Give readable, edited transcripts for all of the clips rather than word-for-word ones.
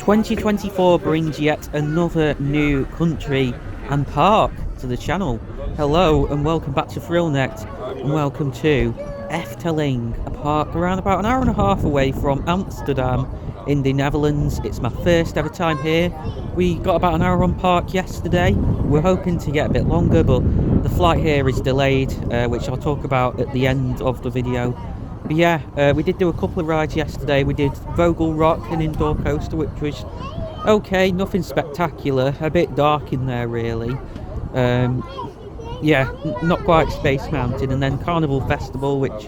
2024 brings yet another new country and park to the channel. Hello and welcome back to ThrillNet and welcome to Efteling, a park around about an hour and a half away from Amsterdam in the Netherlands. It's my first ever time here. We got about an hour on park yesterday. We're hoping to get a bit longer, but the flight here is delayed, which I'll talk about at the end of the video. But yeah, we did do a couple of rides yesterday. We did Vogelrok, an indoor coaster, which was okay, nothing spectacular, a bit dark in there really. Yeah, not quite Space Mountain. And then Carnival Festival, which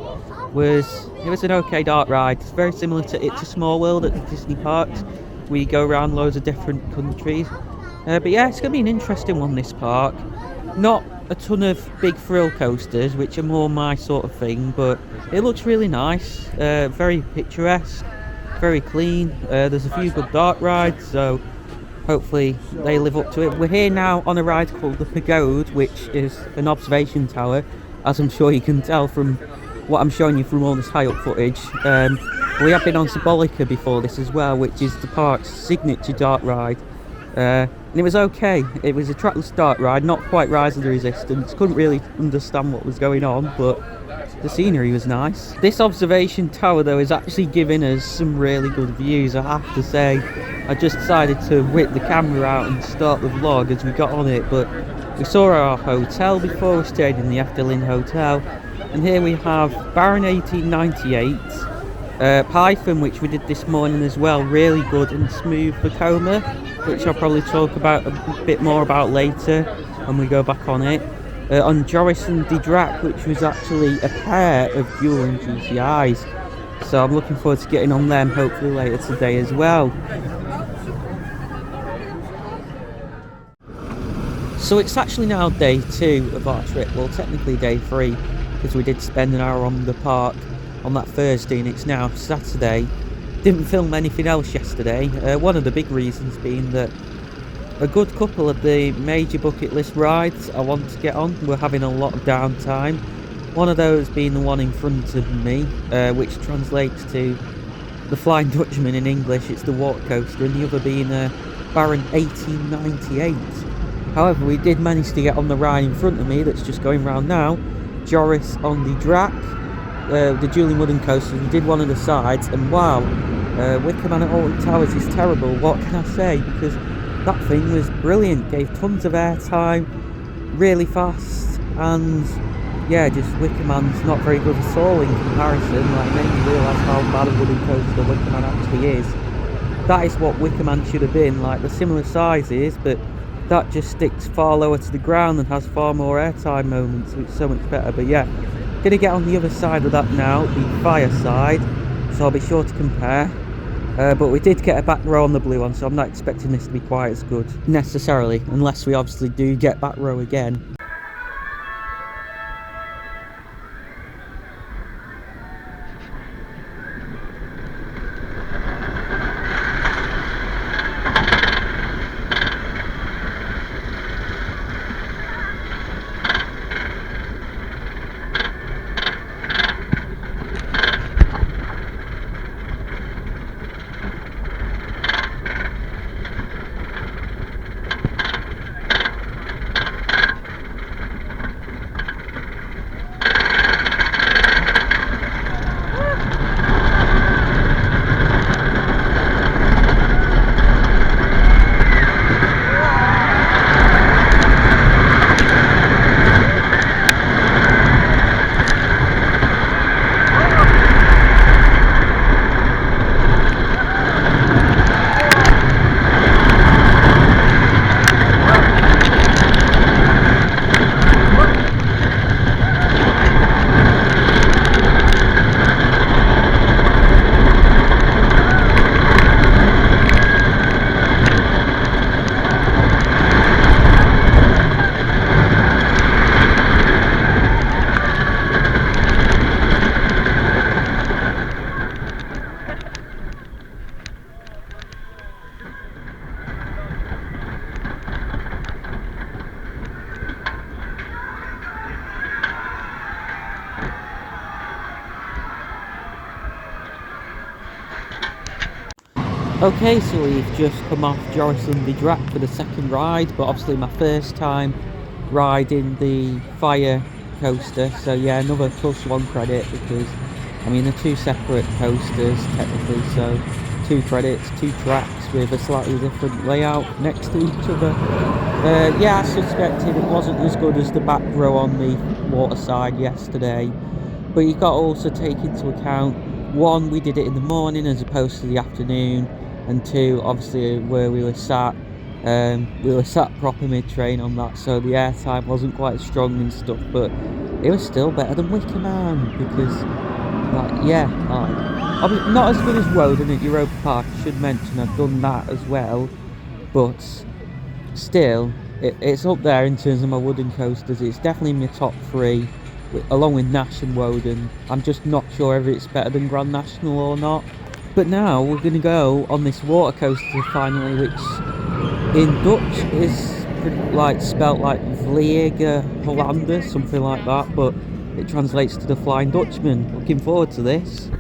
was an okay dark ride. It's very similar to It's a Small World at the Disney parks. We go around loads of different countries. But yeah, it's going to be an interesting one, this park. Not a ton of big thrill coasters, which are more my sort of thing, but it looks really nice, very picturesque, very clean. There's a few good dark rides, so hopefully they live up to it. We're here now on a ride called the Pagode, which is an observation tower, as I'm sure you can tell from what I'm showing you from all this high up footage. We have been on Symbolica before this as well, which is the park's signature dark ride. And it was okay. It was a trackless dark ride, not quite Rise of the Resistance. Couldn't really understand what was going on, but the scenery was nice. This observation tower though is actually giving us some really good views, I have to say. I just decided to whip the camera out and start the vlog as we got on it, but we saw our hotel before. We stayed in the Efteling Hotel, and here we have Baron 1898, Python, which we did this morning as well, really good and smooth Vekoma, which I'll probably talk about a bit more about later when we go back on it. On Joris and Draak, which was actually a pair of dual and GCIs, so I'm looking forward to getting on them hopefully later today as well. So it's actually now day 2 of our trip, well technically day 3, because we did spend an hour on the park on that Thursday and it's now Saturday. Didn't film anything else yesterday, one of the big reasons being that a good couple of the major bucket list rides I want to get on were having a lot of downtime. One of those being the one in front of me, which translates to the Flying Dutchman in English. It's the walk coaster, and the other being Baron 1898. However, we did manage to get on the ride in front of me that's just going round now, Joris on the Draak, the dueling wooden coaster. We did one of the sides, and wow, Wicker Man at Alton Towers is terrible. What can I say? Because that thing was brilliant, gave tons of airtime, really fast, and yeah, just Wicker Man's not very good at all in comparison. Like, made me realise how bad a wooden coaster Wicker Man actually is. That is what Wicker Man should have been, like the similar sizes, but that just sticks far lower to the ground and has far more airtime moments, so it's so much better. But yeah, gonna get on the other side of that now, the fireside, so I'll be sure to compare. But we did get a back row on the blue one, so I'm not expecting this to be quite as good necessarily, unless we obviously do get back row again. Okay, so we've just come off Joris and the Draak for the second ride, but obviously my first time riding the fire coaster, so yeah, another +1 credit because I mean they're two separate coasters technically, so 2 credits, 2 tracks with a slightly different layout next to each other. Yeah, I suspected it wasn't as good as the back row on the waterside yesterday, but you've got to also take into account, one, we did it in the morning as opposed to the afternoon, and two, obviously where we were sat proper mid-train on that, so the airtime wasn't quite as strong and stuff, but it was still better than Wicker Man because, like, yeah, not as good as Woden at Europa Park. I should mention I've done that as well, but still, it's up there in terms of my wooden coasters. It's definitely in my top 3, along with Nash and Woden. I'm just not sure if it's better than Grand National or not. But now we're going to go on this water coaster finally, which in Dutch is like spelt like Vliege Hollander, something like that, but it translates to the Flying Dutchman. Looking forward to this.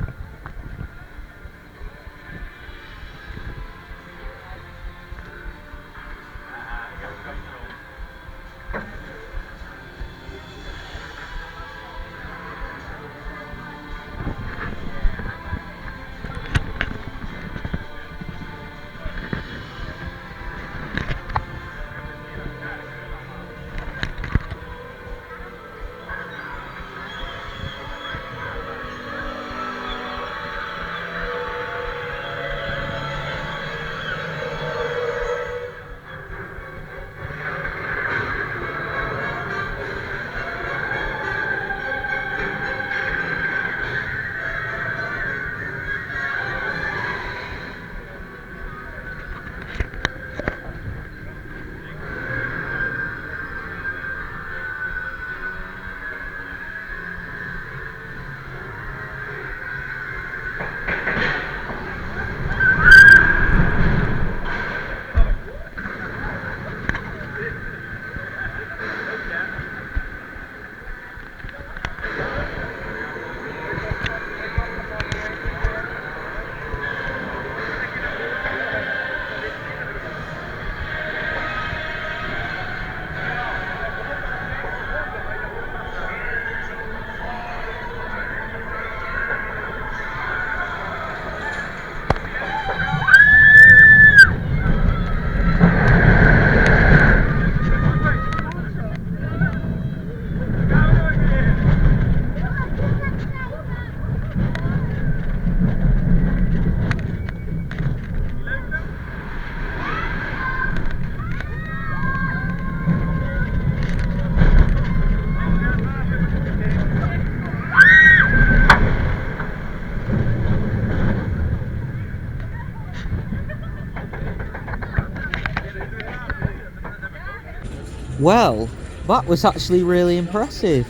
Well, that was actually really impressive.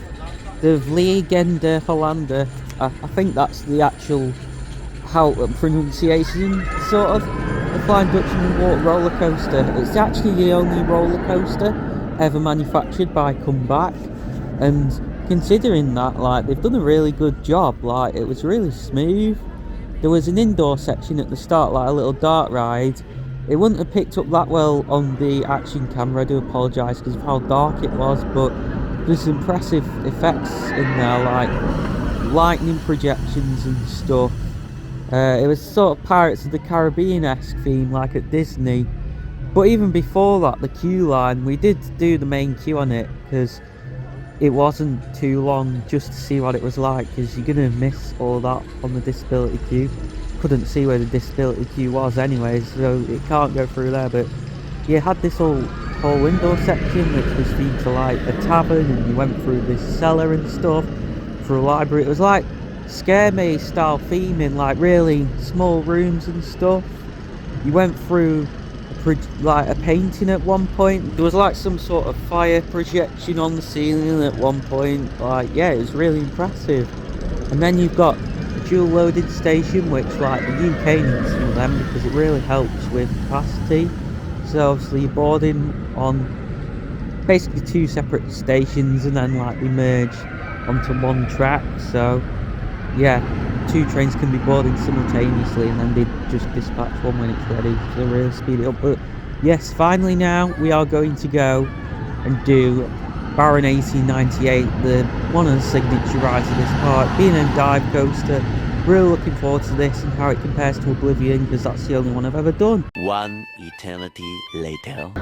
The Vliegende Hollander, I think that's the actual pronunciation, sort of. The Flying Dutchman roller coaster. It's actually the only roller coaster ever manufactured by Comeback, and considering that, like, they've done a really good job. Like, it was really smooth. There was an indoor section at the start, like a little dart ride. It wouldn't have picked up that well on the action camera, I do apologise because of how dark it was, but there's impressive effects in there, like lightning projections and stuff. It was sort of Pirates of the Caribbean-esque theme, like at Disney. But even before that, the queue line, we did do the main queue on it because it wasn't too long just to see what it was like, because you're going to miss all that on the disability queue. Couldn't see where the disability queue was anyway, so it can't go through there. But you had this whole window section which was themed to like a tavern, and you went through this cellar and stuff, through a library. It was like scare maze style theming, like really small rooms and stuff. You went through like a painting at one point. There was like some sort of fire projection on the ceiling at one point. Like, yeah, it was really impressive. And then you've got dual loading station, which like the UK needs some of them because it really helps with capacity. So obviously you're boarding on basically 2 separate stations, and then like they merge onto one track. So yeah, 2 trains can be boarding simultaneously, and then they just dispatch one when it's ready to really speed it up. But yes, finally now we are going to go and do Baron 1898, one of the signature rides of this park. Being a dive coaster, really looking forward to this and how it compares to Oblivion, because that's the only one I've ever done. One eternity later.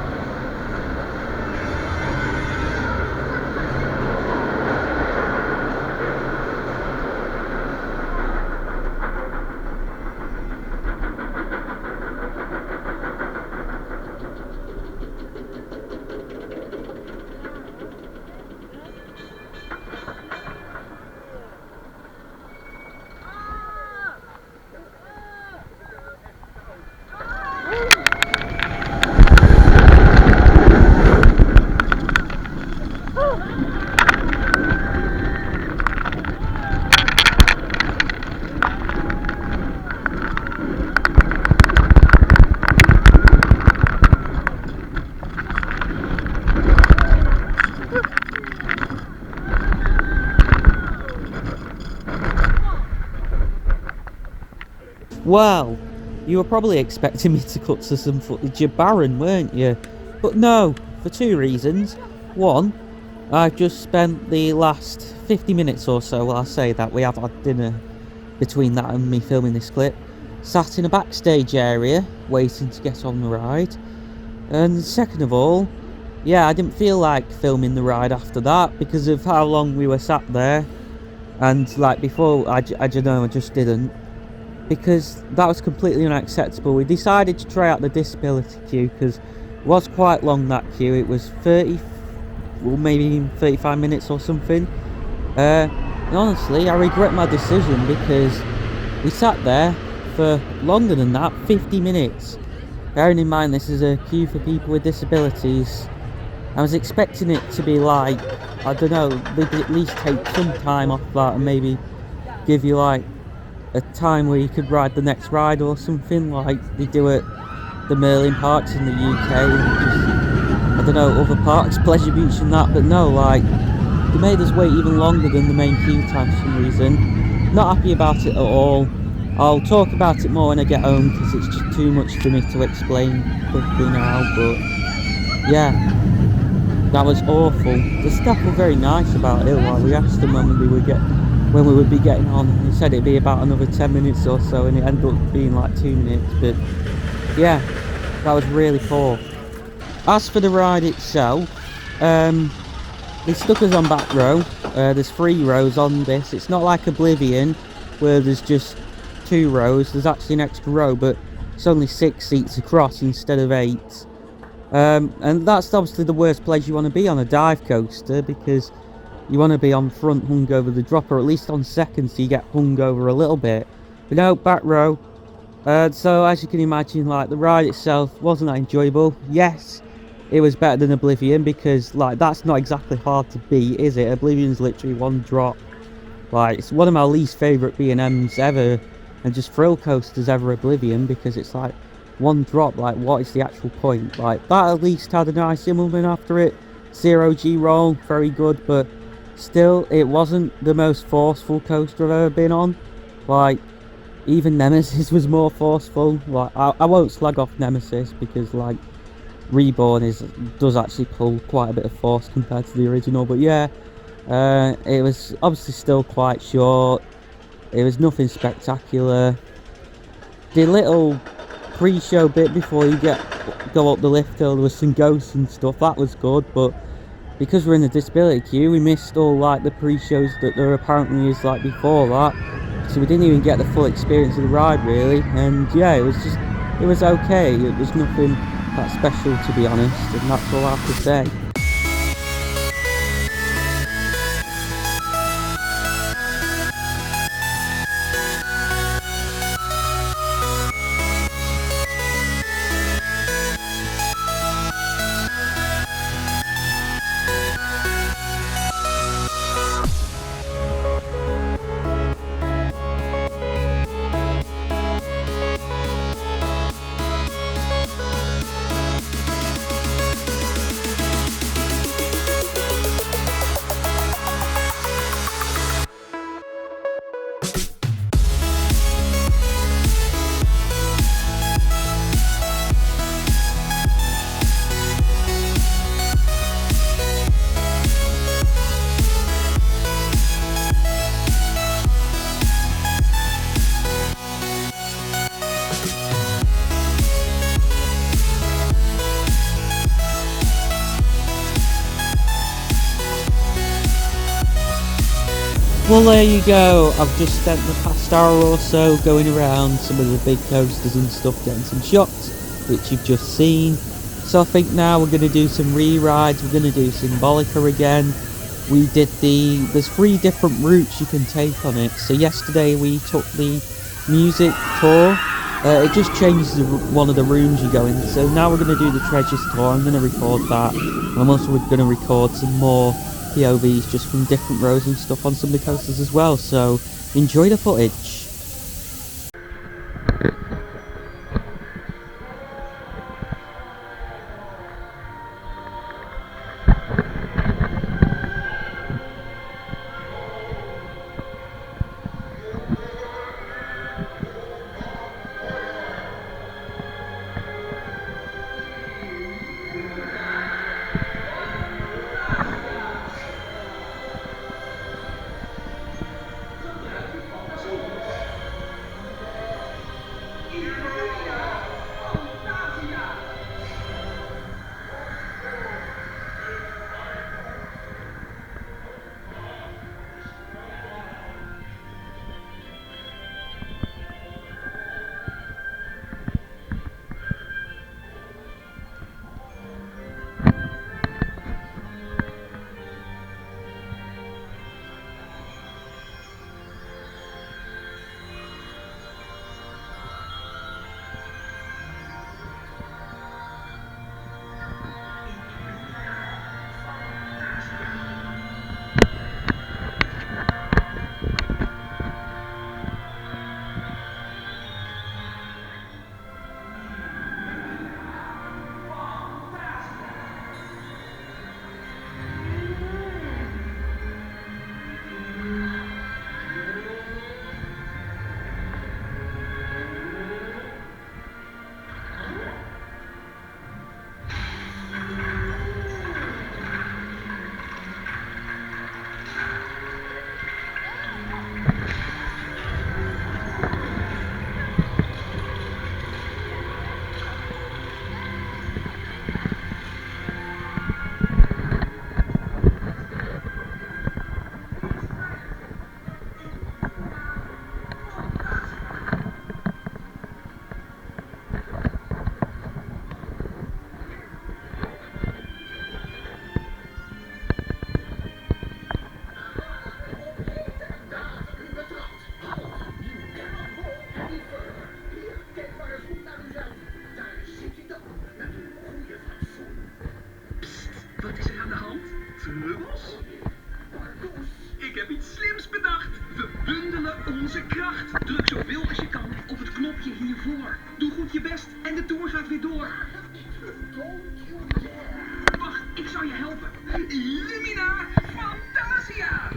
Well, you were probably expecting me to cut to some footage of Baron, weren't you? But no, for 2 reasons. One, I've just spent the last 50 minutes or so, well, I say that, we have had dinner between that and me filming this clip, sat in a backstage area, waiting to get on the ride. And second of all, yeah, I didn't feel like filming the ride after that, because of how long we were sat there. And like before, I don't know, I just didn't. Because that was completely unacceptable. We decided to try out the disability queue, because it was quite long, that queue. It was 30, well, maybe even 35 minutes or something. And honestly, I regret my decision, because we sat there for longer than that, 50 minutes. Bearing in mind this is a queue for people with disabilities, I was expecting it to be like, I don't know, they'd at least take some time off that and maybe give you like a time where you could ride the next ride or something, like they do at the Merlin parks in the UK and just, I don't know, other parks, Pleasure Beach and that. But no, like, they made us wait even longer than the main queue time for some reason. Not happy about it at all. I'll talk about it more when I get home, because it's just too much for me to explain quickly now. But yeah, that was awful. The staff were very nice about it. Like, we asked them when we would be getting on, and they said it'd be about another 10 minutes or so, and it ended up being like 2 minutes. But yeah, that was really poor. As for the ride itself, they stuck us on back row. There's 3 rows on this. It's not like Oblivion where there's just 2 rows. There's actually an extra row, but it's only 6 seats across instead of 8. And that's obviously the worst place you want to be on a dive coaster, because you want to be on front, hung over the drop, or at least on second, so you get hung over a little bit. But no, back row. So as you can imagine, like, the ride itself wasn't that enjoyable. Yes, it was better than Oblivion, because like, that's not exactly hard to beat, is it? Oblivion's literally 1 drop. Like, it's one of my least favourite B&Ms ever, and just thrill coasters ever, Oblivion, because it's like 1 drop. Like, what is the actual point? Like, that at least had a nice Immelman after it. 0G roll, very good, but still, it wasn't the most forceful coaster I've ever been on. Like, even Nemesis was more forceful. Like, I won't slag off Nemesis, because like, Reborn does actually pull quite a bit of force compared to the original. But yeah, it was obviously still quite short. It was nothing spectacular. The little pre-show bit before you go up the lift hill, there was some ghosts and stuff, that was good. But because we're in the disability queue, we missed all like the pre-shows that there apparently is like before that, so we didn't even get the full experience of the ride really. And yeah, it was okay. It was nothing that special, to be honest, and that's all I have to say. Well, there you go. I've just spent the past hour or so going around some of the big coasters and stuff, getting some shots, which you've just seen. So I think now we're going to do some re-rides. We're going to do Symbolica again. We did there's 3 different routes you can take on it. So yesterday we took the music tour. It just changes one of the rooms you go in. So now we're going to do the treasures tour. I'm going to record that. And I'm also going to record some more POVs just from different rows and stuff on some of the coasters as well. So enjoy the footage. Wat is er aan de hand? Trubbels? Ik heb iets slims bedacht. We bundelen onze kracht. Druk zoveel als je kan op het knopje hiervoor. Doe goed je best en de tour gaat weer door. Wacht, ik zal je helpen. Illumina Fantasia!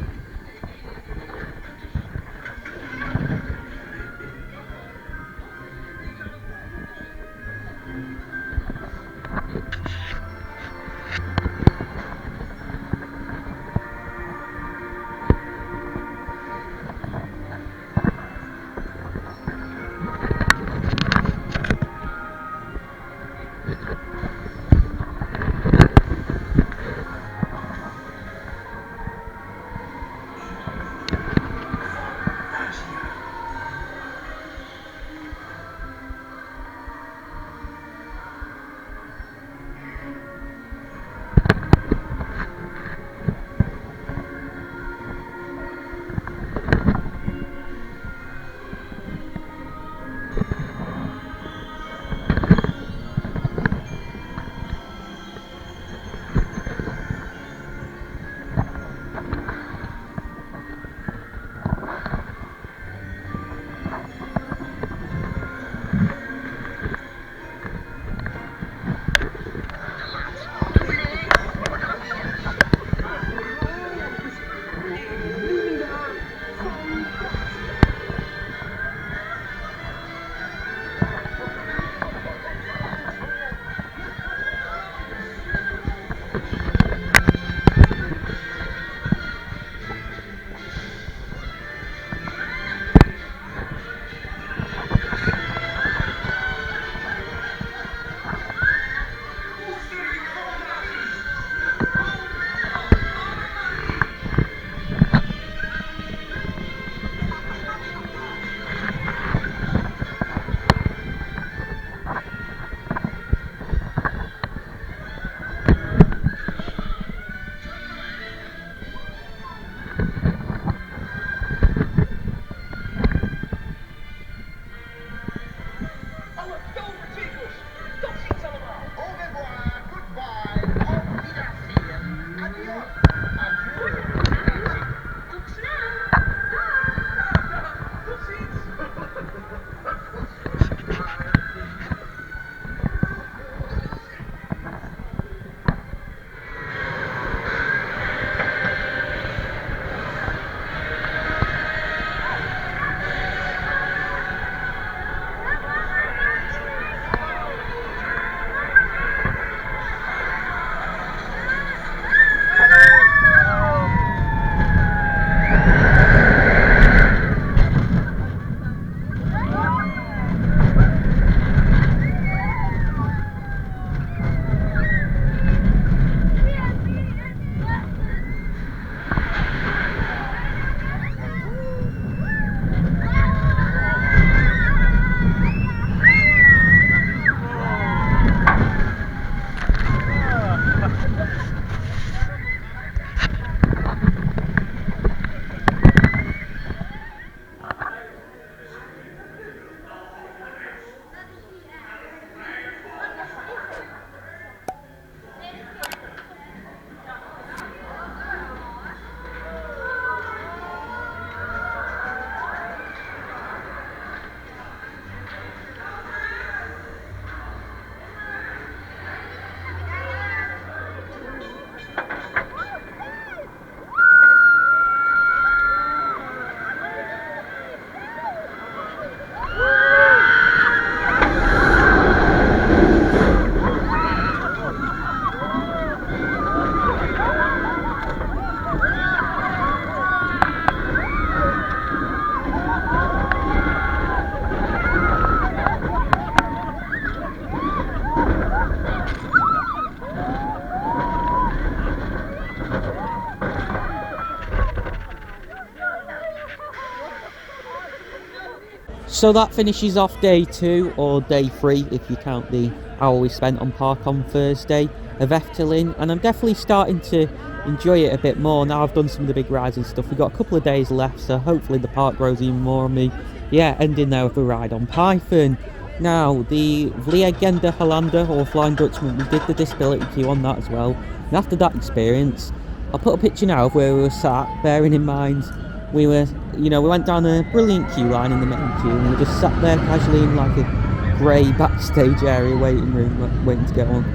So that finishes off day 2, or day 3 if you count the hour we spent on park on Thursday, of Efteling, and I'm definitely starting to enjoy it a bit more now I've done some of the big rides and stuff. We've got a couple of days left, so hopefully the park grows even more on me. Yeah, ending there with a ride on Python. Now, the Vliegende Hollander, or Flying Dutchman, we did the disability queue on that as well. And after that experience, I'll put a picture now of where we were sat, bearing in mind we were, we went down a brilliant queue line in the main queue, and we just sat there casually in like a grey backstage area waiting room, waiting to get on.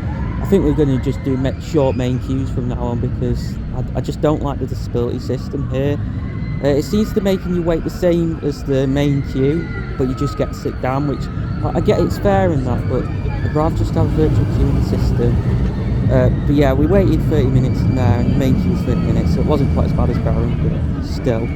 I think we're going to just do short main queues from now on, because I just don't like the disability system here. It seems to be making you wait the same as the main queue, but you just get to sit down, which I get it's fair in that, but I'd rather just have a virtual queue in the system. But yeah, we waited 30 minutes in there, and the main queue was 30 minutes, so it wasn't quite as bad as Baron, but still.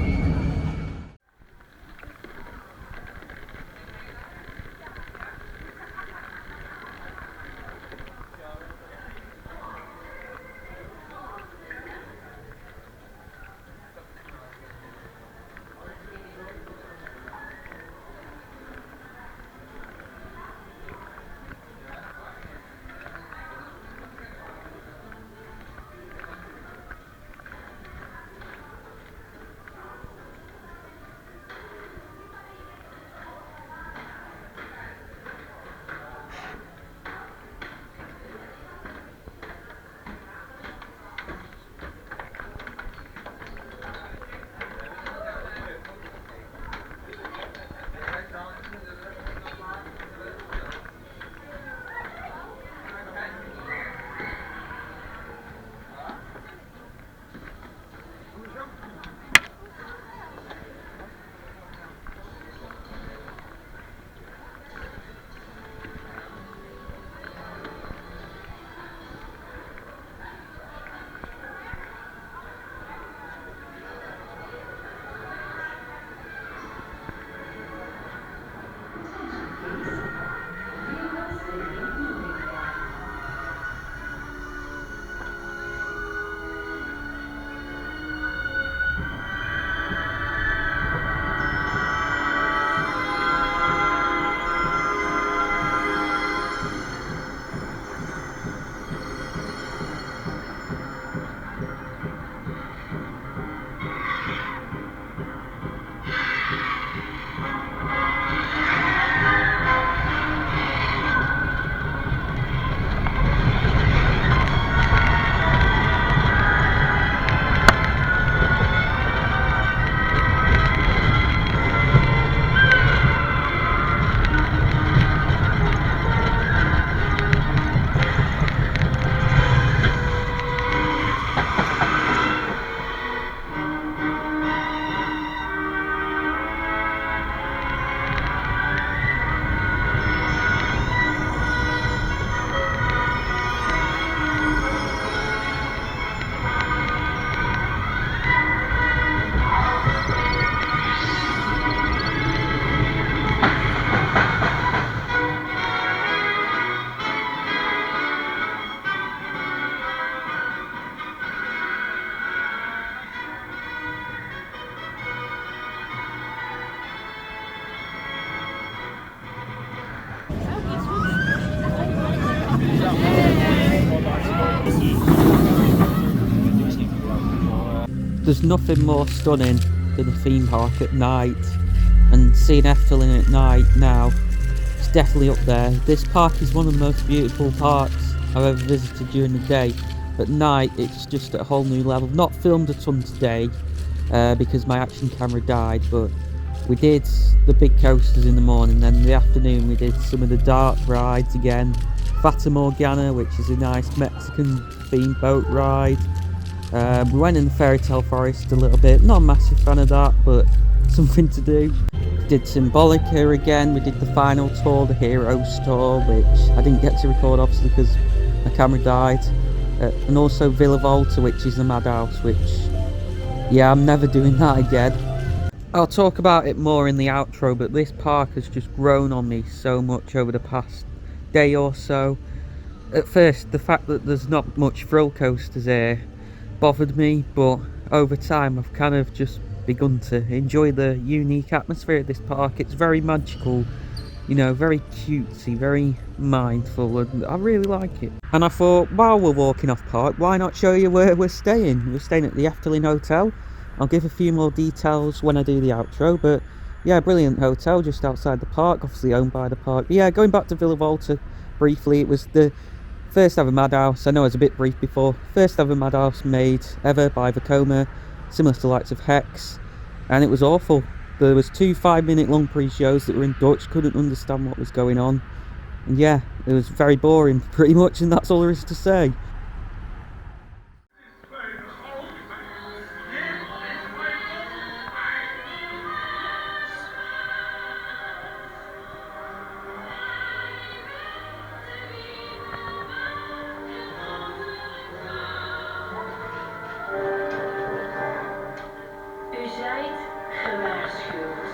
There's nothing more stunning than a theme park at night, and seeing Efteling at night now, it's definitely up there. This park is one of the most beautiful parks I've ever visited during the day. At night, it's just at a whole new level. Not filmed a ton today because my action camera died, but we did the big coasters in the morning, then in the afternoon we did some of the dark rides again. Fata Morgana, which is a nice Mexican themed boat ride. We went in the fairy tale forest a little bit, not a massive fan of that, but something to do. Did Symbolica again, we did the final tour, the Heroes tour, which I didn't get to record obviously because my camera died. And also Villa Volta, which is the madhouse, which, yeah, I'm never doing that again. I'll talk about it more in the outro, but this park has just grown on me so much over the past day or so. At first, the fact that there's not much thrill coasters here bothered me, but over time I've kind of just begun to enjoy the unique atmosphere of this park. It's very magical, you know, very cutesy, very mindful, and I really like it. And I thought, while we're walking off park, why not show you where we're staying? We're staying at the Efteling Hotel. I'll give a few more details when I do the outro, but yeah, brilliant hotel just outside the park, obviously owned by the park. But yeah, going back to Villa Volta briefly, it was the first ever madhouse. I know I was a bit brief before. First ever madhouse made ever by Vekoma, similar to the likes of Hex, and it was awful. There was 2 5-minute long pre-shows that were in Dutch, couldn't understand what was going on, and yeah, it was very boring pretty much, and that's all there is to say. U zijt gewaarschuwd.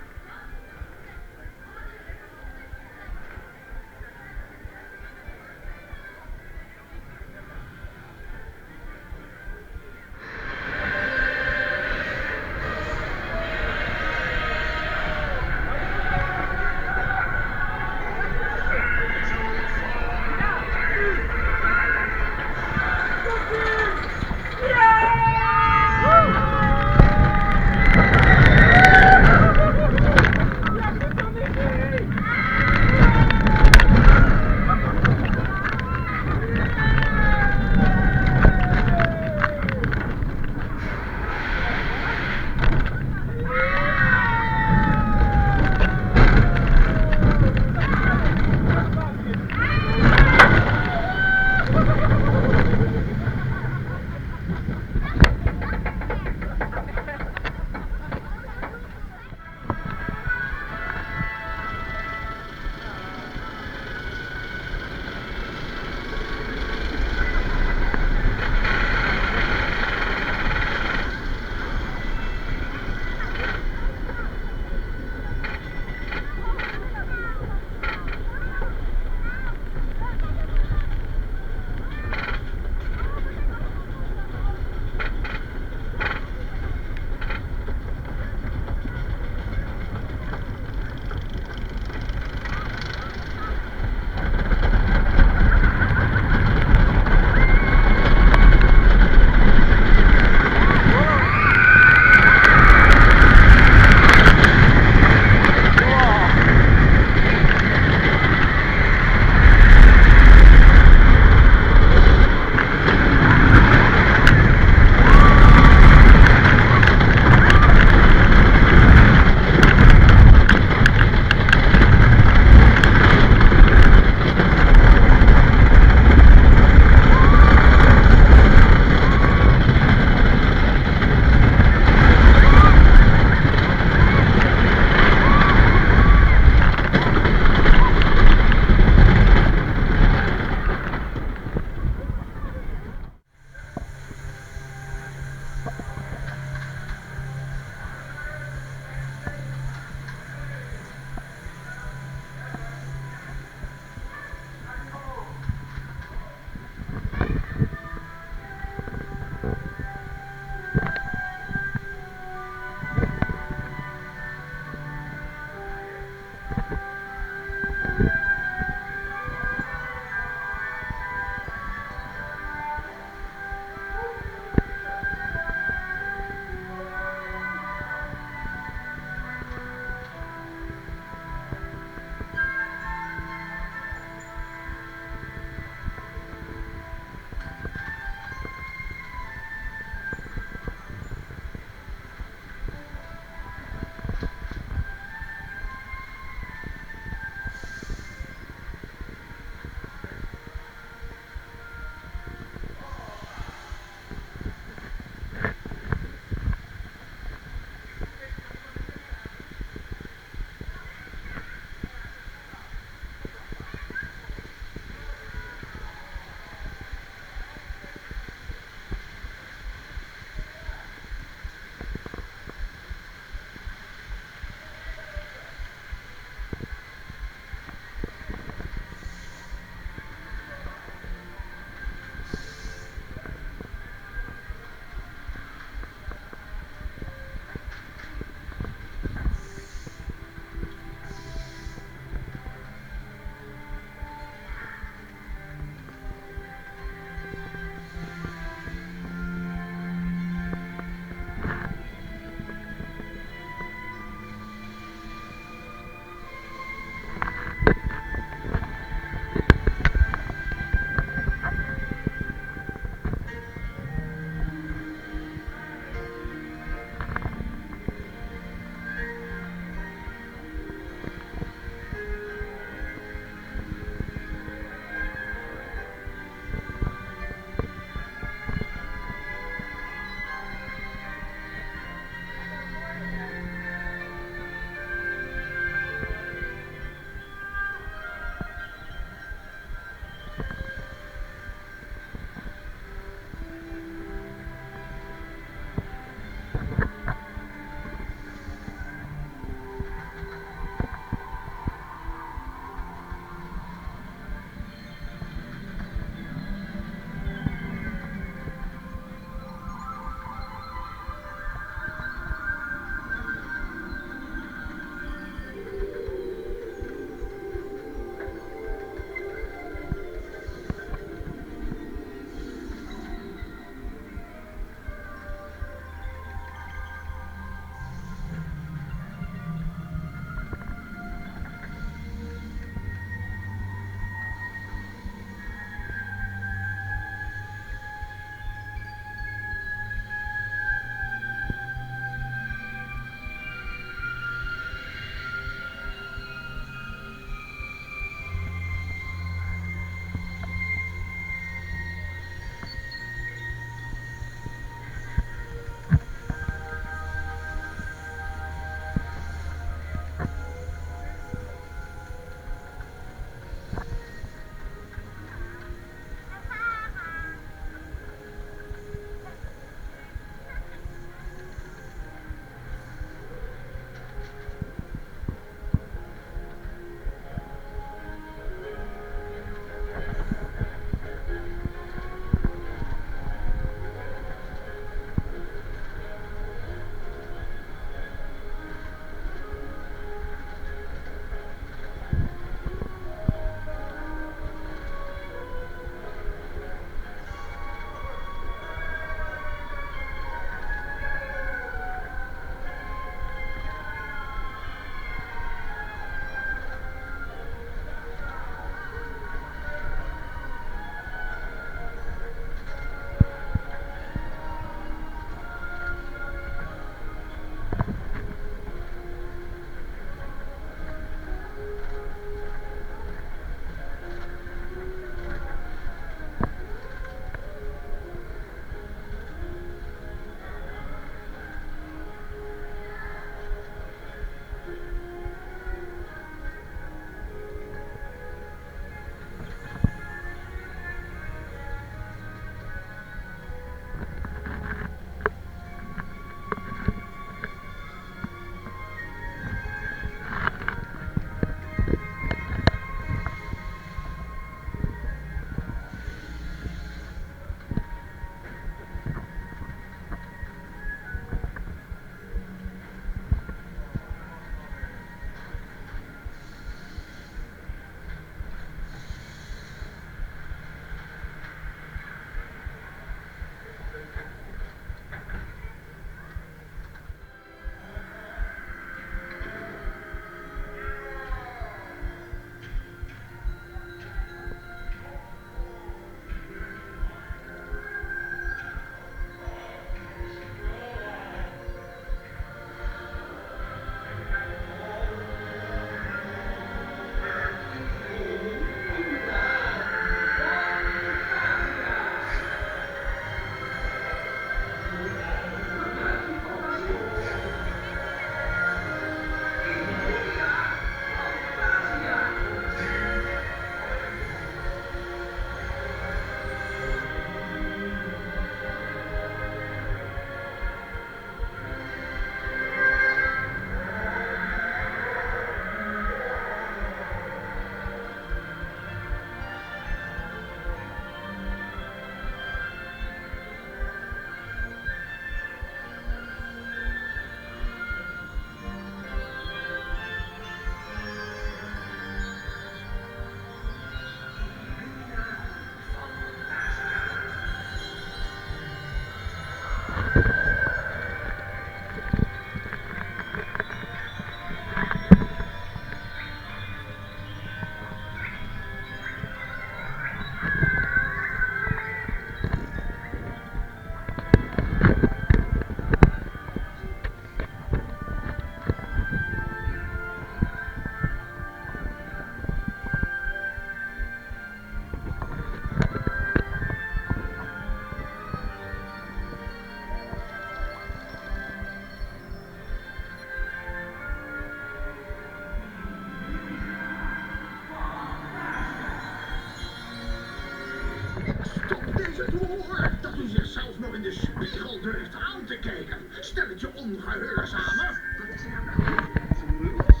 de spiegel durft aan te kijken. Stelletje ongehoorzamen. Wat is er aan de hand? Smuggels?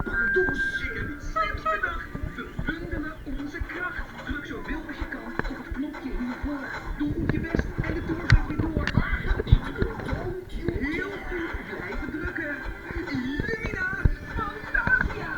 Pardoes. Ik heb iets slims bedacht. We bundelen onze kracht. Druk zoveel als je kan op het knopje hiervoor. Doe goed je best en de toer gaat weer door. Heel goed. Blijven drukken. Illumina Fantasia.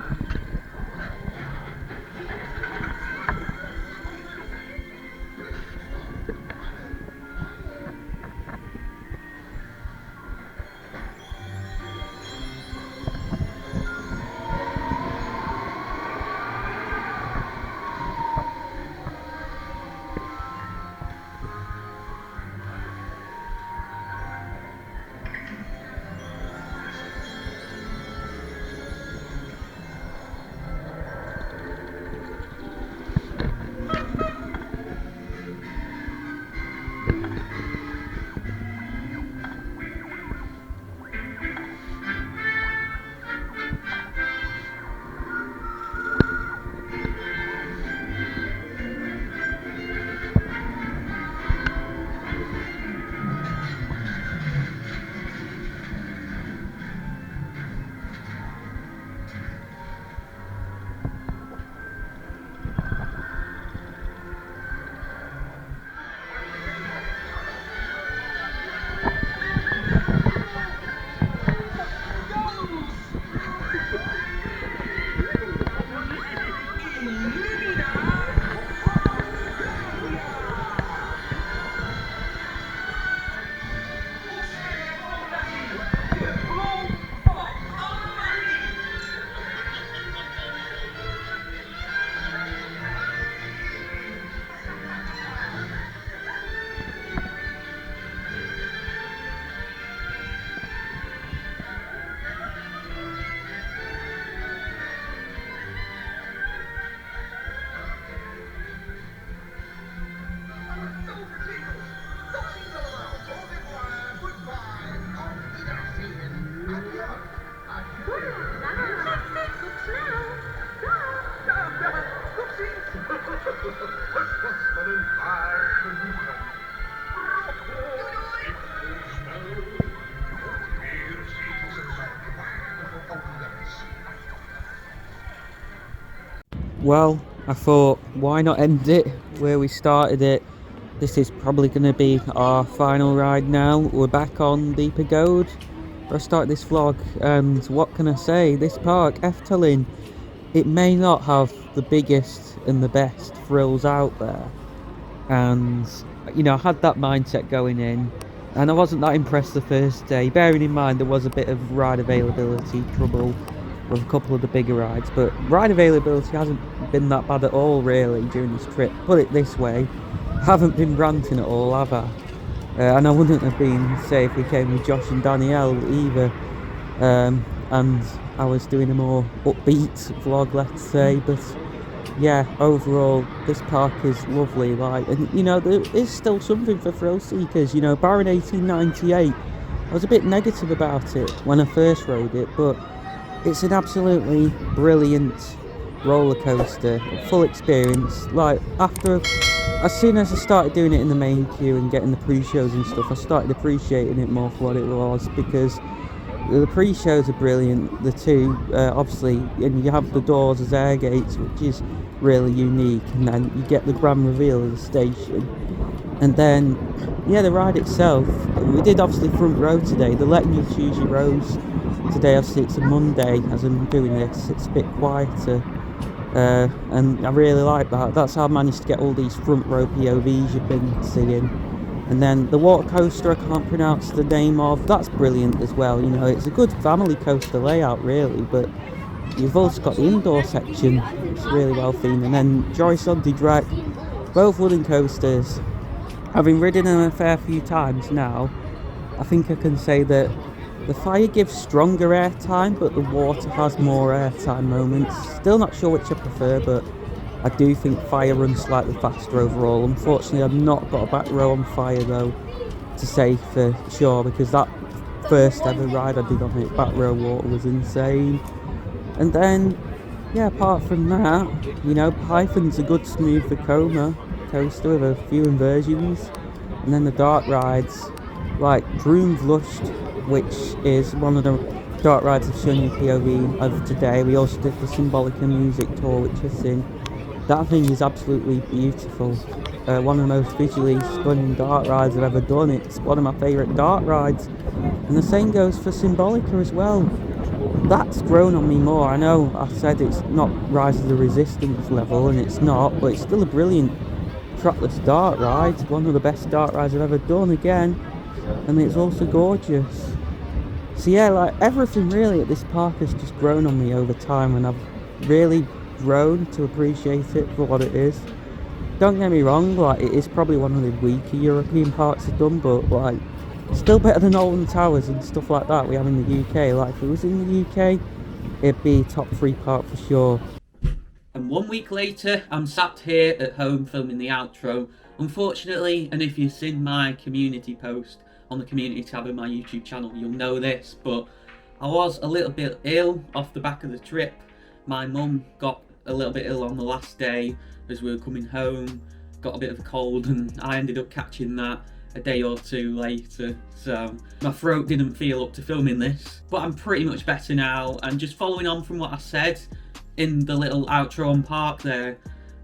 Well, I thought, why not end it where we started it? This is probably going to be our final ride now. We're back on the Pagode where I started this vlog, and what can I say? This park, Efteling, it may not have the biggest and the best thrills out there. And, you know, I had that mindset going in, and I wasn't that impressed the first day, bearing in mind there was a bit of ride availability trouble with a couple of the bigger rides, but ride availability hasn't been that bad at all really during this trip. Put it this way, I haven't been ranting at all, have I? And I wouldn't have been, say, if we came with Josh and Danielle either, and I was doing a more upbeat vlog, let's say. But yeah, overall this park is lovely, like, and you know, there is still something for thrill seekers. You know, barring 1898, I was a bit negative about it when I first rode it, but it's an absolutely brilliant roller coaster, full experience. Like, as soon as I started doing it in the main queue and getting the pre-shows and stuff, I started appreciating it more for what it was, because the pre-shows are brilliant. The two, obviously, and you have the doors as air gates, which is really unique, and then you get the grand reveal of the station. And then, yeah, the ride itself, we did obviously front row today. They're letting you choose your rows today. Obviously it's a Monday as I'm doing this, it's a bit quieter, and I really like that. That's how I managed to get all these front row POVs you've been seeing. And then the water coaster, I can't pronounce the name of, that's brilliant as well. You know, it's a good family coaster layout really, but you've also got the indoor section, it's really well themed. And then Joris on the Draak, both wooden coasters. Having ridden them a fair few times now, I think I can say that the fire gives stronger airtime, but the water has more airtime moments. Still not sure which I prefer, but I do think fire runs slightly faster overall. Unfortunately, I've not got a back row on fire though, to say for sure, because that first ever ride I did on it, back row water, was insane. And then, yeah, apart from that, you know, Python's a good smooth Vekoma coaster with a few inversions. And then the dark rides, like Droomvlucht, which is one of the dark rides I've shown you POV of today. We also did the Symbolica music tour, which is in. That thing is absolutely beautiful. One of the most visually stunning dark rides I've ever done. It's one of my favourite dark rides. And the same goes for Symbolica as well. That's grown on me more. I know I said it's not Rise of the Resistance level, and it's not, but it's still a brilliant trackless dark ride. One of the best dark rides I've ever done again. And it's also gorgeous. So yeah, like everything really at this park has just grown on me over time, and I've really grown to appreciate it for what it is. Don't get me wrong, like it is probably one of the weaker European parks I've done, but like still better than Alton Towers and stuff like that we have in the UK. Like if it was in the UK, it'd be top 3 park for sure. And 1 week later, I'm sat here at home filming the outro. Unfortunately, and if you've seen my community post on the community tab of my YouTube channel, you'll know this, but I was a little bit ill off the back of the trip. My mum got a little bit ill on the last day as we were coming home, got a bit of a cold, and I ended up catching that a day or 2 later, so my throat didn't feel up to filming this, but I'm pretty much better now. And just following on from what I said in the little outro on park there,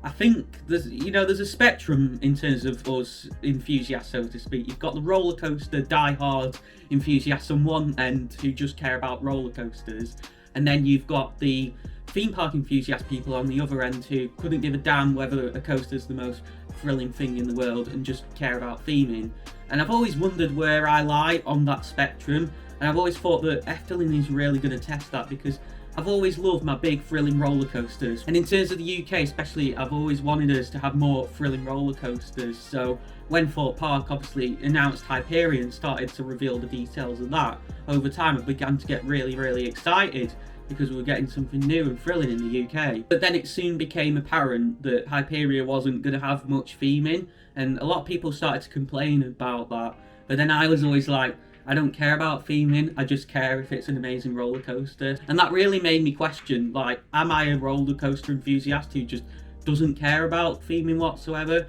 I think there's a spectrum in terms of us enthusiasts, so to speak. You've got the roller coaster die-hard enthusiasts on one end who just care about roller coasters, and then you've got the theme park enthusiast people on the other end who couldn't give a damn whether a coaster's the most thrilling thing in the world and just care about theming. And I've always wondered where I lie on that spectrum, and I've always thought that Efteling is really going to test that, because I've always loved my big thrilling roller coasters, and in terms of the UK especially, I've always wanted us to have more thrilling roller coasters. So when Thorpe Park obviously announced Hyperion, started to reveal the details of that, over time I began to get really excited, because we were getting something new and thrilling in the UK. But then it soon became apparent that Hyperion wasn't going to have much theming, and a lot of people started to complain about that. But then I was always like, I don't care about theming, I just care if it's an amazing roller coaster. And that really made me question, like, am I a roller coaster enthusiast who just doesn't care about theming whatsoever?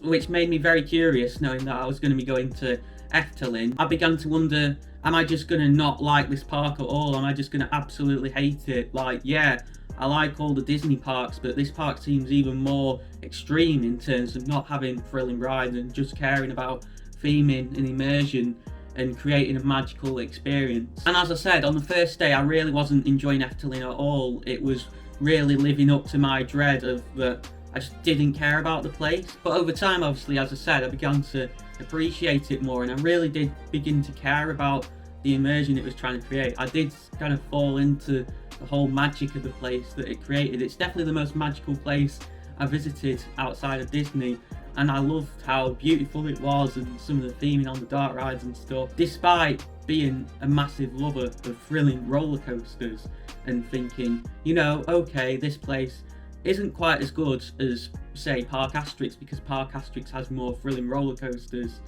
Which made me very curious, knowing that I was going to be going to Efteling. I began to wonder, am I just going to not like this park at all? Am I just going to absolutely hate it? Like, yeah, I like all the Disney parks, but this park seems even more extreme in terms of not having thrilling rides and just caring about theming and immersion and creating a magical experience. And as I said, on the first day I really wasn't enjoying Efteling at all. It was really living up to my dread of that I just didn't care about the place. But over time, obviously, as I said, I began to appreciate it more, and I really did begin to care about the immersion it was trying to create. I did kind of fall into the whole magic of the place that it created. It's definitely the most magical place I visited outside of Disney, and I loved how beautiful it was and some of the theming on the dark rides and stuff, despite being a massive lover of thrilling roller coasters and thinking, you know, okay, this place isn't quite as good as, say, Park Asterix, because Park Asterix has more thrilling roller coasters.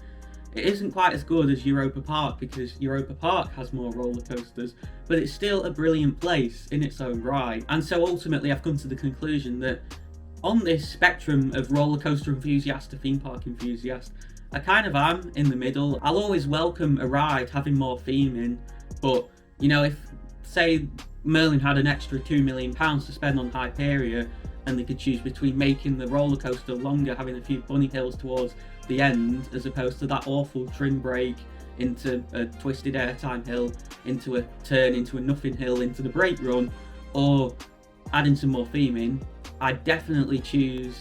It isn't quite as good as Europa Park, because Europa Park has more roller coasters, but it's still a brilliant place in its own right. And so ultimately I've come to the conclusion that on this spectrum of roller coaster enthusiast to theme park enthusiast, I kind of am in the middle. I'll always welcome a ride having more theming, but you know, if say Merlin had an extra £2 million to spend on Hyperion, and they could choose between making the roller coaster longer, having a few bunny hills towards the end, as opposed to that awful trim break into a twisted airtime hill, into a turn, into a nothing hill, into the brake run, or adding some more theming, I'd definitely choose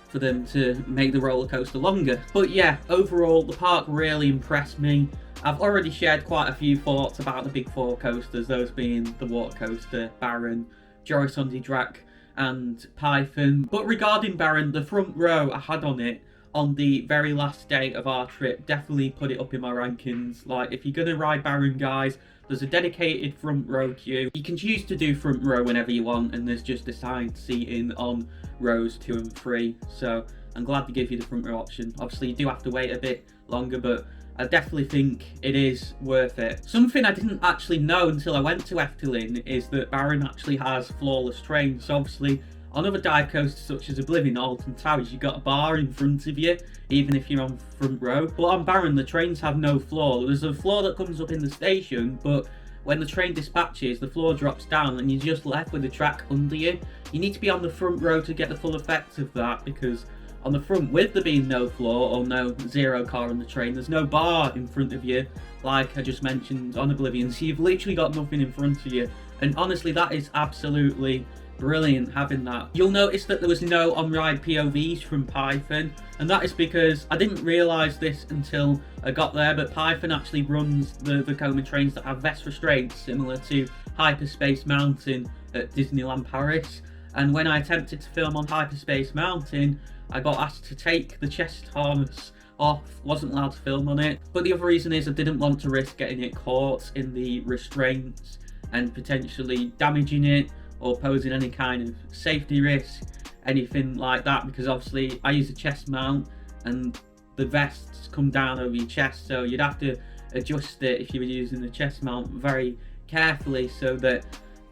for them to make the roller coaster longer. But yeah, overall the park really impressed me. I've already shared quite a few thoughts about the big 4 coasters, those being the water coaster, Baron, Joris on the Draak, and Python. But regarding Baron, the front row I had on it on the very last day of our trip definitely put it up in my rankings. Like, if you're gonna ride Baron, guys, there's a dedicated front row queue. You can choose to do front row whenever you want, and there's just assigned seating on rows 2 and 3. So I'm glad to give you the front row option. Obviously you do have to wait a bit longer, but I definitely think it is worth it. Something I didn't actually know until I went to Efteling is that Baron actually has flawless trains. So obviously On other dive coasters such as Oblivion or Alton Towers, you've got a bar in front of you, even if you're on front row. But on Baron, the trains have no floor. There's a floor that comes up in the station, but when the train dispatches, the floor drops down and you're just left with the track under you. You need to be on the front row to get the full effect of that, because on the front, with there being no floor or no zero car on the train, there's no bar in front of you, like I just mentioned on Oblivion, so you've literally got nothing in front of you. And honestly, that is absolutely brilliant having that. You'll notice that there was no on-ride POVs from Python, and that is because I didn't realise this until I got there, but Python actually runs the Vekoma trains that have vest restraints, similar to Hyperspace Mountain at Disneyland Paris. And when I attempted to film on Hyperspace Mountain, I got asked to take the chest harness off, wasn't allowed to film on it. But the other reason is I didn't want to risk getting it caught in the restraints and potentially damaging it or posing any kind of safety risk, anything like that, because obviously I use a chest mount and the vests come down over your chest, so you'd have to adjust it if you were using the chest mount very carefully so that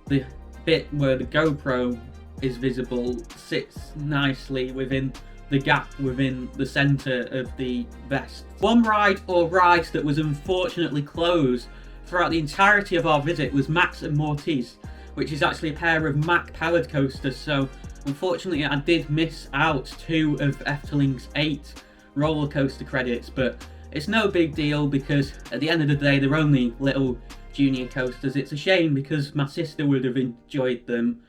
the bit where the GoPro is visible sits nicely within the gap within the centre of the vest. One ride or rides that was unfortunately closed throughout the entirety of our visit was Max and Mortise, which is actually a pair of Mack powered coasters, so unfortunately I did miss out 2 of Efteling's 8 roller coaster credits, but it's no big deal because at the end of the day they're only little junior coasters. It's a shame because my sister would have enjoyed them,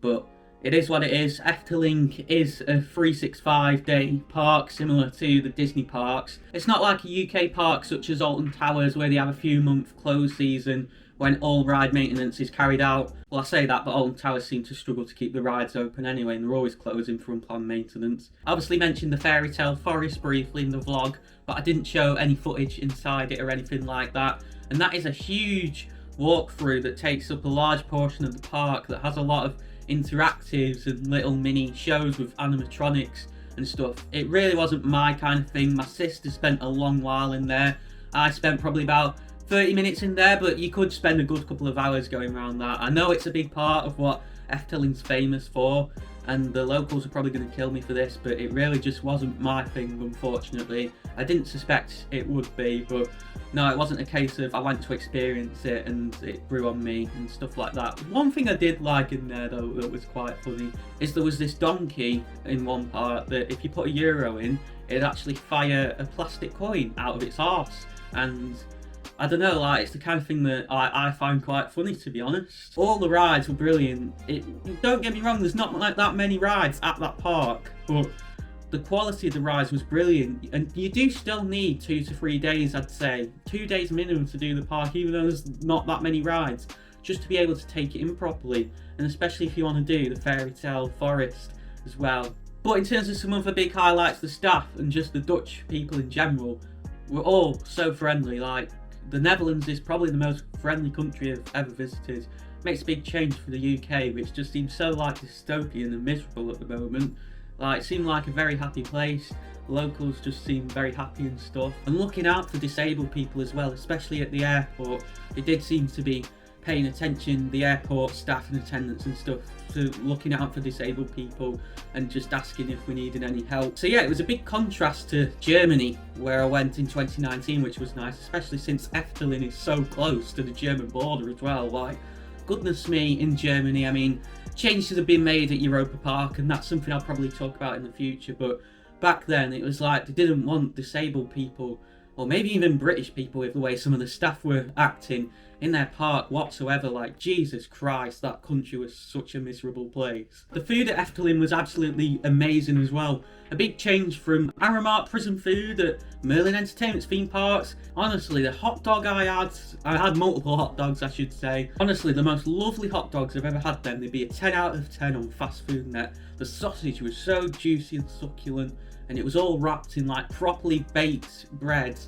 but it is what it is. Efteling is a 365-day park similar to the Disney parks. It's not like a UK park such as Alton Towers where they have a few month closed season when all ride maintenance is carried out. Well, I say that, but Alton Towers seem to struggle to keep the rides open anyway, and they're always closing for unplanned maintenance. I obviously mentioned the Fairy Tale Forest briefly in the vlog, but I didn't show any footage inside it or anything like that. And that is a huge walkthrough that takes up a large portion of the park that has a lot of interactives and little mini shows with animatronics and stuff. It really wasn't my kind of thing. My sister spent a long while in there. I spent probably about 30 minutes in there, but you could spend a good couple of hours going around that. I know it's a big part of what Efteling's famous for, and the locals are probably going to kill me for this, but it really just wasn't my thing, unfortunately. I didn't suspect it would be, but no, it wasn't a case of I went to experience it and it grew on me and stuff like that. One thing I did like in there though that was quite funny is there was this donkey in one part that if you put €1 in, it'd actually fire a plastic coin out of its arse, and I don't know, like, it's the kind of thing that I find quite funny, to be honest. All the rides were brilliant. Don't get me wrong, there's not like that many rides at that park, but the quality of the rides was brilliant. And you do still need 2 to 3 days, I'd say. 2 days minimum to do the park, even though there's not that many rides, just to be able to take it in properly. And especially if you want to do the Fairy Tale Forest as well. But in terms of some other big highlights, the staff and just the Dutch people in general were all so friendly. Like, the Netherlands is probably the most friendly country I've ever visited. Makes a big change for the UK, which just seems so like dystopian and miserable at the moment. Like, it seemed like a very happy place. Locals just seemed very happy and stuff. And looking out for disabled people as well, especially at the airport. It did seem to be paying attention, the airport staff and attendants and stuff, to looking out for disabled people and just asking if we needed any help. So yeah, it was a big contrast to Germany, where I went in 2019, which was nice, especially since Efteling is so close to the German border as well. Like, goodness me, in Germany, I mean, changes have been made at Europa Park, and that's something I'll probably talk about in the future, but back then it was like they didn't want disabled people, or maybe even British people, with the way some of the staff were acting in their park whatsoever. Like, Jesus Christ, that country was such a miserable place. The food at Efteling was absolutely amazing as well. A big change from Aramark prison food at Merlin Entertainment's theme parks. Honestly, the hot dog I had multiple hot dogs, I should say. Honestly, the most lovely hot dogs I've ever had them. They'd be a 10 out of 10 on Fast Food Net. The sausage was so juicy and succulent, and it was all wrapped in like properly baked bread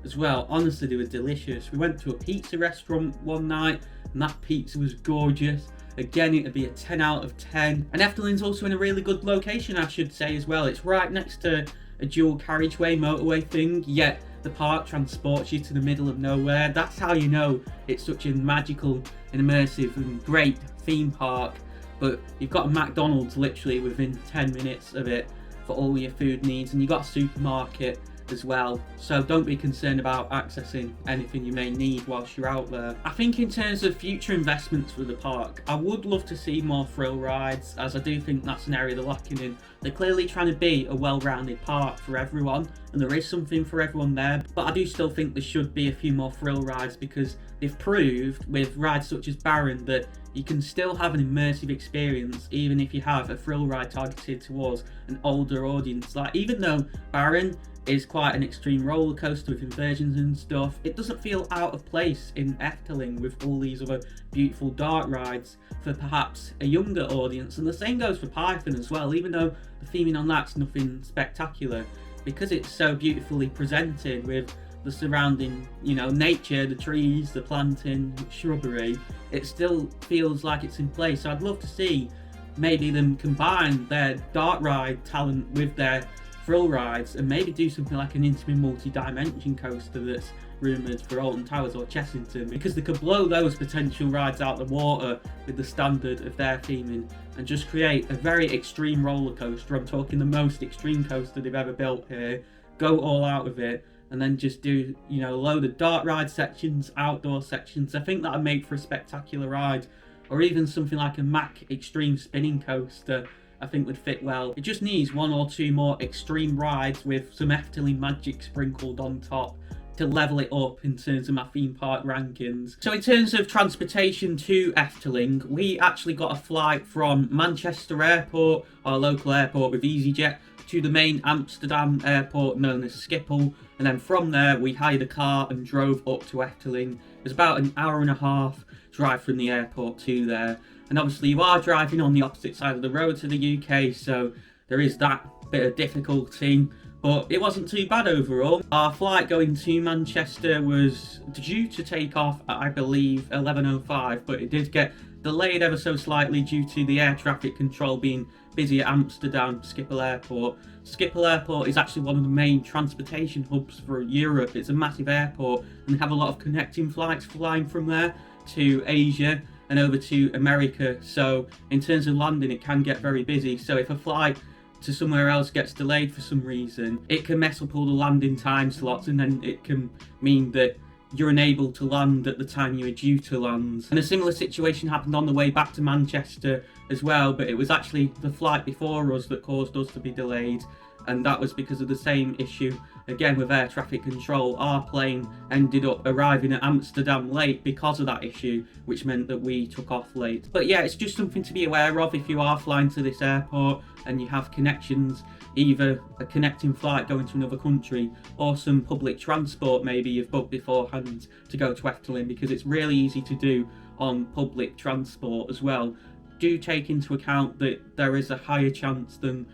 as well. Honestly, they were delicious. We went to a pizza restaurant one night and that pizza was gorgeous. Again, it'd be a 10 out of 10. And Efteling's also in a really good location, I should say, as well. It's right next to a dual carriageway motorway thing, yet the park transports you to the middle of nowhere. That's how you know it's such a magical and immersive and great theme park. but you've got a McDonald's literally within 10 minutes of it for all your food needs, and you've got a supermarket as well, so don't be concerned about accessing anything you may need whilst you're out there. I think in terms of future investments for the park, I would love to see more thrill rides, as I do think that's an area they're lacking in. They're clearly trying to be a well-rounded park for everyone, and there is something for everyone there, but I do still think there should be a few more thrill rides, because they've proved with rides such as Baron that you can still have an immersive experience even if you have a thrill ride targeted towards an older audience. Like, even though Baron is quite an extreme roller coaster with inversions and stuff, it doesn't feel out of place in Efteling with all these other beautiful dark rides for perhaps a younger audience. And the same goes for Python as well, even though the theming on that's nothing spectacular, because it's so beautifully presented with the surrounding, you know, nature, the trees, the planting, shrubbery, it still feels like it's in place. So I'd love to see maybe them combine their dark ride talent with their thrill rides and maybe do something like an intimate multi-dimension coaster that's rumoured for Alton Towers or Chessington, because they could blow those potential rides out the water with the standard of their theming and just create a very extreme roller coaster. I'm talking the most extreme coaster they've ever built here, go all out with it, and then just do, you know, a load of dark ride sections, outdoor sections. I think that would make for a spectacular ride. Or even something like a Mack extreme spinning coaster, I think would fit well. It just needs one or two more extreme rides with some Efteling magic sprinkled on top to level it up in terms of my theme park rankings. So in terms of transportation to Efteling, we actually got a flight from Manchester Airport, our local airport, with EasyJet to the main Amsterdam airport known as Schiphol, and then from there we hired a car and drove up to Efteling. It was about an hour and a half drive from the airport to there, and obviously you are driving on the opposite side of the road to the UK, so there is that bit of difficulty, but it wasn't too bad overall. Our flight going to Manchester was due to take off at, I believe, 11:05, but it did get delayed ever so slightly due to the air traffic control being busy at Amsterdam Schiphol Airport. Schiphol Airport is actually one of the main transportation hubs for Europe. It's a massive airport, and they have a lot of connecting flights flying from there to Asia and over to America. So in terms of landing, it can get very busy. So if a flight to somewhere else gets delayed for some reason, it can mess up all the landing time slots, and then it can mean that you're unable to land at the time you were due to land. And a similar situation happened on the way back to Manchester as well, but it was actually the flight before us that caused us to be delayed, and that was because of the same issue again with air traffic control. Our plane ended up arriving at Amsterdam late because of that issue, which meant that we took off late. But yeah, it's just something to be aware of if you are flying to this airport and you have connections, either a connecting flight going to another country or some public transport maybe you've booked beforehand to go to Efteling, because it's really easy to do on public transport as well. Do take into account that there is a higher chance than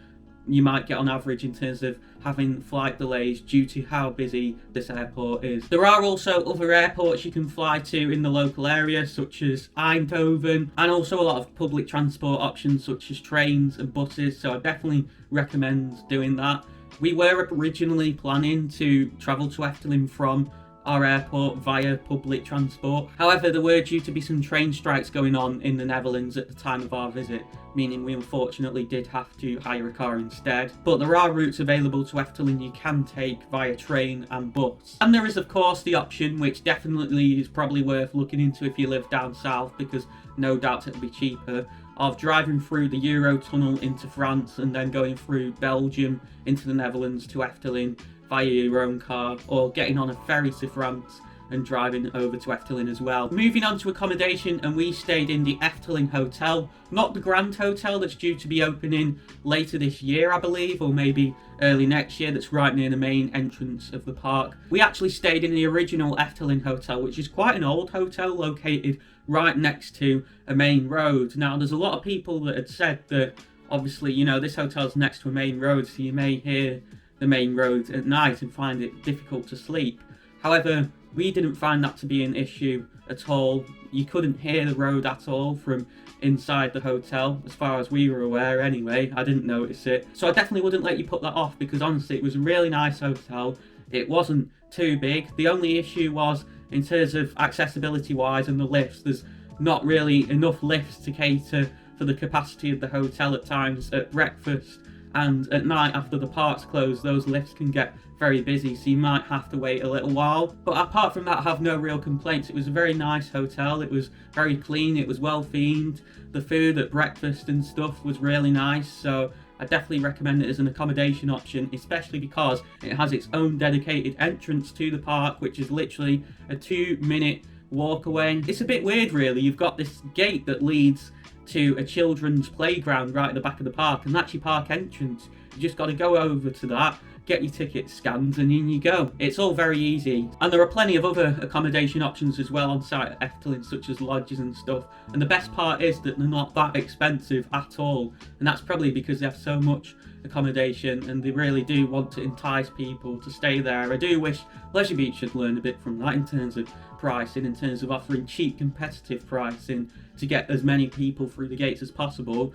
you might get on average in terms of having flight delays due to how busy this airport is. There are also other airports you can fly to in the local area, such as Eindhoven, and also a lot of public transport options such as trains and buses, so I definitely recommend doing that. We were originally planning to travel to Efteling from our airport via public transport. However, there were due to be some train strikes going on in the Netherlands at the time of our visit, meaning we unfortunately did have to hire a car instead. But there are routes available to Efteling you can take via train and bus. And there is of course the option, which definitely is probably worth looking into if you live down south, because no doubt it'll be cheaper, of driving through the Eurotunnel into France and then going through Belgium into the Netherlands to Efteling via your own car, or getting on a ferry to France and driving over to Efteling as well. Moving on to accommodation, and we stayed in the Efteling Hotel, not the Grand Hotel that's due to be opening later this year, I believe, or maybe early next year, that's right near the main entrance of the park. We actually stayed in the original Efteling Hotel, which is quite an old hotel located right next to a main road. Now, there's a lot of people that had said that obviously, you know, this hotel's next to a main road, so you may hear the main road at night and find it difficult to sleep. However, we didn't find that to be an issue at all. You couldn't hear the road at all from inside the hotel, as far as we were aware anyway. I didn't notice it. So I definitely wouldn't let you put that off, because honestly it was a really nice hotel. It wasn't too big. The only issue was in terms of accessibility wise and the lifts. There's not really enough lifts to cater for the capacity of the hotel at times at breakfast, and at night after the park's closed, those lifts can get very busy, so you might have to wait a little while. But apart from that, I have no real complaints. It was a very nice hotel. It was very clean, it was well themed. The food at breakfast and stuff was really nice, so I definitely recommend it as an accommodation option, especially because it has its own dedicated entrance to the park, which is literally a 2-minute walk away. It's a bit weird really. You've got this gate that leads to a children's playground right at the back of the park, and that's your park entrance. You just got to go over to that, get your ticket scanned, and in you go. It's all very easy. And there are plenty of other accommodation options as well on site at Efteling, such as lodges and stuff. And the best part is that they're not that expensive at all. And that's probably because they have so much accommodation and they really do want to entice people to stay there. I do wish Leisure Beach should learn a bit from that in terms of pricing, in terms of offering cheap, competitive pricing to get as many people through the gates as possible,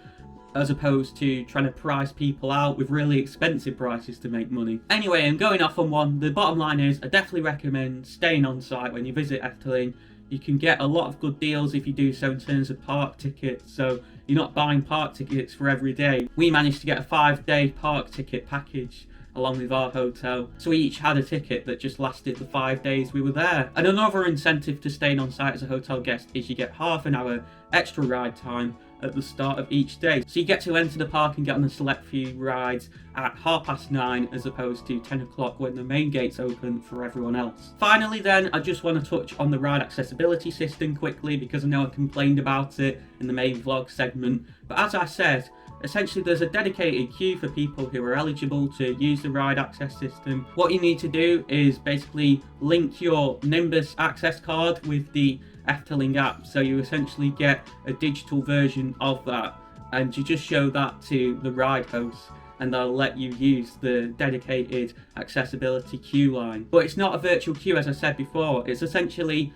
as opposed to trying to price people out with really expensive prices to make money. Anyway, I'm going off on one. The bottom line is I definitely recommend staying on site when you visit Efteling. You can get a lot of good deals if you do so in terms of park tickets, so you're not buying park tickets for every day. We managed to get a 5-day park ticket package along with our hotel, so we each had a ticket that just lasted the 5 days we were there. And another incentive to staying on site as a hotel guest is you get half an hour extra ride time at the start of each day. So you get to enter the park and get on a select few rides at 9:30 as opposed to 10 o'clock when the main gates open for everyone else. Finally then, I just want to touch on the ride accessibility system quickly, because I know I complained about it in the main vlog segment. But as I said, essentially there's a dedicated queue for people who are eligible to use the ride access system. What you need to do is basically link your Nimbus access card with the Efteling app, so you essentially get a digital version of that, and you just show that to the ride host and they'll let you use the dedicated accessibility queue line. But it's not a virtual queue, as I said before. It's essentially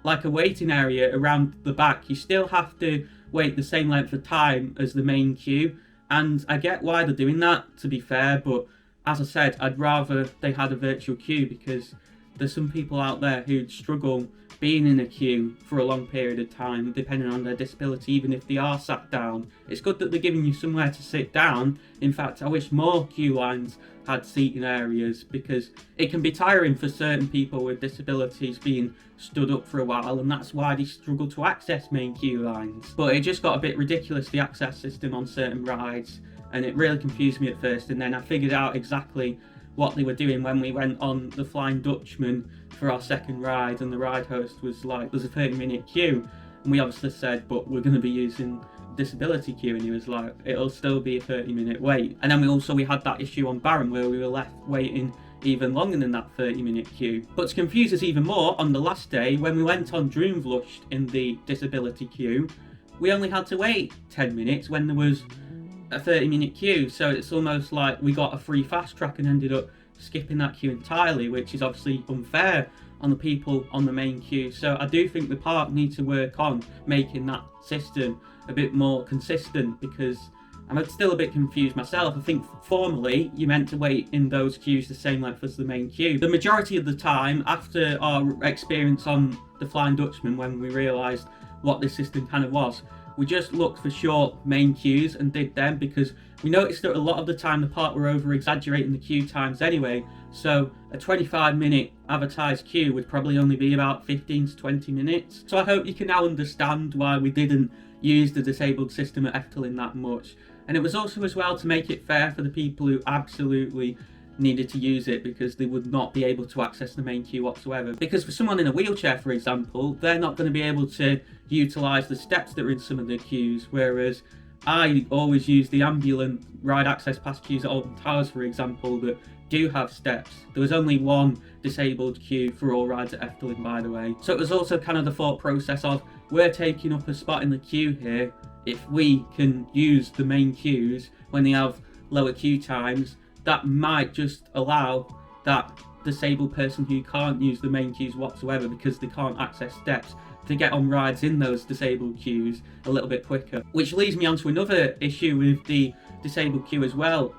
like a waiting area around the back. You still have to wait the same length of time as the main queue, and I get why they're doing that, to be fair, but as I said, I'd rather they had a virtual queue, because there's some people out there who'd struggle being in a queue for a long period of time, depending on their disability, even if they are sat down. It's good that they're giving you somewhere to sit down. In fact, I wish more queue lines had seating areas, because it can be tiring for certain people with disabilities being stood up for a while, and that's why they struggle to access main queue lines. But it just got a bit ridiculous, the access system on certain rides, and it really confused me at first, and then I figured out exactly what they were doing when we went on the Flying Dutchman for our second ride, and the ride host was like, there's a 30-minute queue, and we obviously said, but we're going to be using disability queue, and he was like, it'll still be a 30-minute wait. And then we had that issue on Baron where we were left waiting even longer than that 30-minute queue. But to confuse us even more, on the last day when we went on Droomvlucht in the disability queue, we only had to wait 10 minutes when there was a 30-minute queue, so it's almost like we got a free fast track and ended up skipping that queue entirely, which is obviously unfair on the people on the main queue. So I do think the park needs to work on making that system a bit more consistent, because I'm still a bit confused myself. I think formally you meant to wait in those queues the same length as the main queue. The majority of the time, after our experience on the Flying Dutchman, when we realised what this system kind of was, we just looked for short main queues and did them, because we noticed that a lot of the time the park were over exaggerating the queue times anyway, so a 25-minute advertised queue would probably only be about 15 to 20 minutes. So I hope you can now understand why we didn't use the disabled system at Efteling that much. And it was also as well to make it fair for the people who absolutely needed to use it, because they would not be able to access the main queue whatsoever. Because for someone in a wheelchair, for example, they're not going to be able to utilise the steps that are in some of the queues, whereas I always use the ambulant ride access pass queues at Alton Towers, for example, that do have steps. There was only one disabled queue for all rides at Efteling, by the way. So it was also kind of the thought process of, we're taking up a spot in the queue here. If we can use the main queues when they have lower queue times, that might just allow that disabled person who can't use the main queues whatsoever because they can't access steps to get on rides in those disabled queues a little bit quicker. Which leads me on to another issue with the disabled queue as well.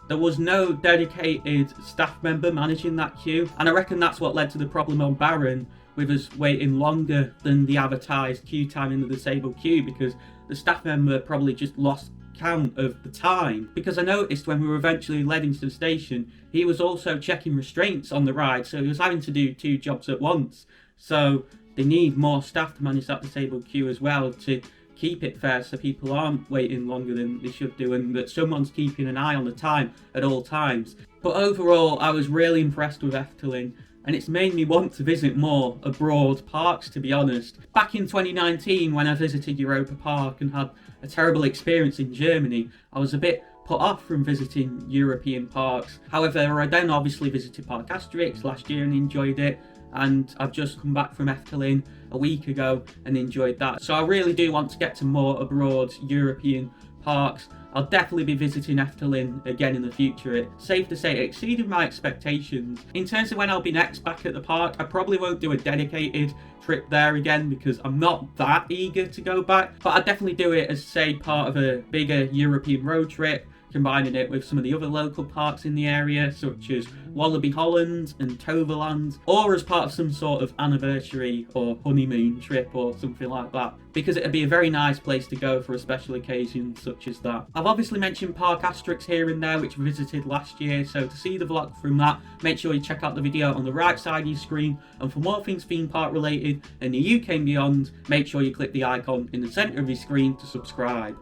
There was no dedicated staff member managing that queue, and I reckon that's what led to the problem on Baron, with us waiting longer than the advertised queue time in the disabled queue, because the staff member probably just lost count of the time, because I noticed when we were eventually led into the station, he was also checking restraints on the ride, so he was having to do 2 jobs at once. So they need more staff to manage that disabled queue as well, to keep it fair so people aren't waiting longer than they should do, and that someone's keeping an eye on the time at all times. But overall, I was really impressed with Efteling, and it's made me want to visit more abroad parks, to be honest. Back in 2019, when I visited Europa Park and had a terrible experience in Germany, I was a bit put off from visiting European parks. However, I then obviously visited Park Asterix last year and enjoyed it, and I've just come back from Efteling a week ago and enjoyed that. So I really do want to get to more abroad European parks. I'll definitely be visiting Efteling again in the future. It's safe to say it exceeded my expectations. In terms of when I'll be next back at the park, I probably won't do a dedicated trip there again because I'm not that eager to go back, but I'll definitely do it as, say, part of a bigger European road trip, combining it with some of the other local parks in the area, such as Wallaby Holland and Toverland, or as part of some sort of anniversary or honeymoon trip or something like that, because it'd be a very nice place to go for a special occasion such as that. I've obviously mentioned Park Asterix here and there, which we visited last year, so to see the vlog from that, make sure you check out the video on the right side of your screen, and for more things theme park related in the UK and beyond, make sure you click the icon in the centre of your screen to subscribe.